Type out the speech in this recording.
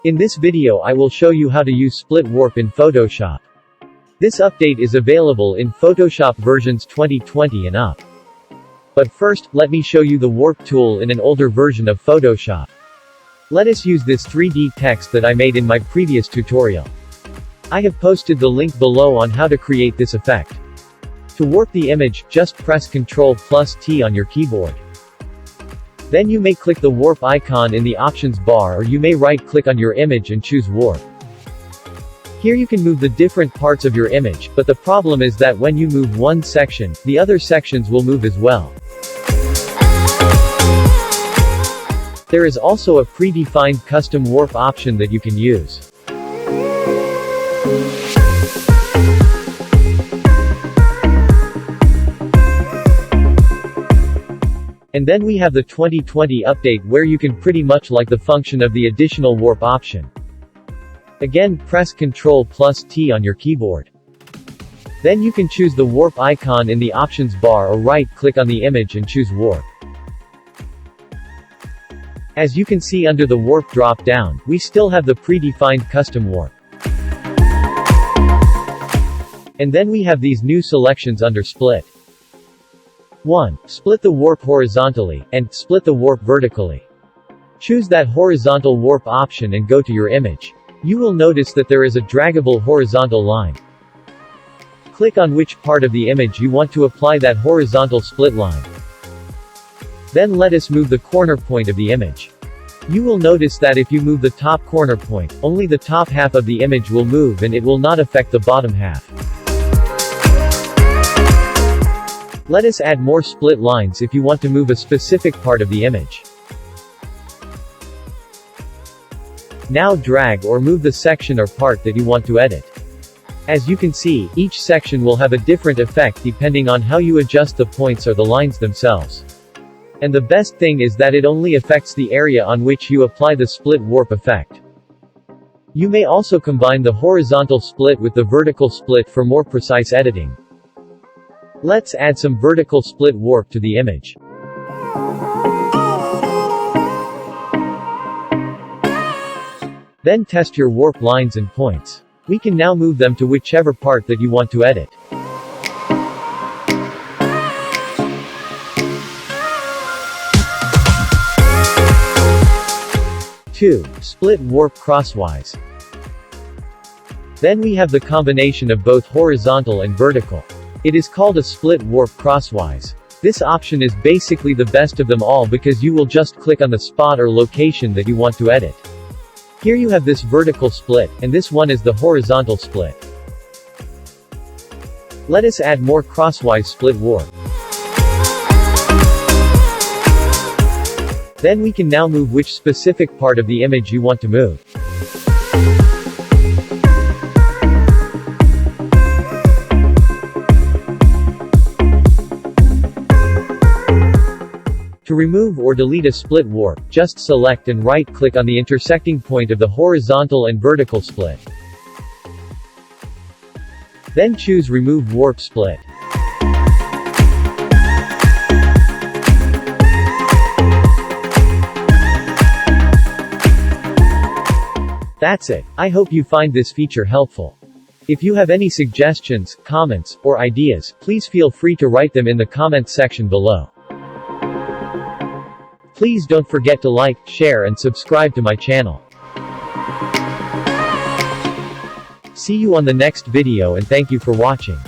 In this video I will show you how to use split warp in Photoshop. This update is available in Photoshop versions 2020 and up. But first, let me show you the warp tool in an older version of Photoshop. Let us use this 3D text that I made in my previous tutorial. I have posted the link below on how to create this effect. To warp the image, just press Ctrl+T on your keyboard. Then you may click the warp icon in the options bar, or you may right-click on your image and choose warp. Here you can move the different parts of your image, but the problem is that when you move one section, the other sections will move as well. There is also a predefined custom warp option that you can use. And then we have the 2020 update, where you can pretty much like the function of the additional warp option. Again, press Ctrl+T on your keyboard. Then you can choose the warp icon in the options bar, or right-click on the image and choose warp. As you can see under the warp drop-down, we still have the predefined custom warp. And then we have these new selections under split. 1. Split the warp horizontally, and split the warp vertically. Choose that horizontal warp option and go to your image. You will notice that there is a draggable horizontal line. Click on which part of the image you want to apply that horizontal split line. Then let us move the corner point of the image. You will notice that if you move the top corner point, only the top half of the image will move and it will not affect the bottom half. Let us add more split lines if you want to move a specific part of the image. Now drag or move the section or part that you want to edit. As you can see, each section will have a different effect depending on how you adjust the points or the lines themselves. And the best thing is that it only affects the area on which you apply the split warp effect. You may also combine the horizontal split with the vertical split for more precise editing. Let's add some vertical split warp to the image. Then test your warp lines and points. We can now move them to whichever part that you want to edit. Two. Split warp crosswise. Then we have the combination of both horizontal and vertical. It is called a split warp crosswise. This option is basically the best of them all because you will just click on the spot or location that you want to edit. Here you have this vertical split, and this one is the horizontal split. Let us add more crosswise split warp. Then we can now move which specific part of the image you want to move. To remove or delete a split warp, just select and right-click on the intersecting point of the horizontal and vertical split. Then choose Remove Warp Split. That's it. I hope you find this feature helpful. If you have any suggestions, comments, or ideas, please feel free to write them in the comments section below. Please don't forget to like, share and subscribe to my channel. See you on the next video and thank you for watching.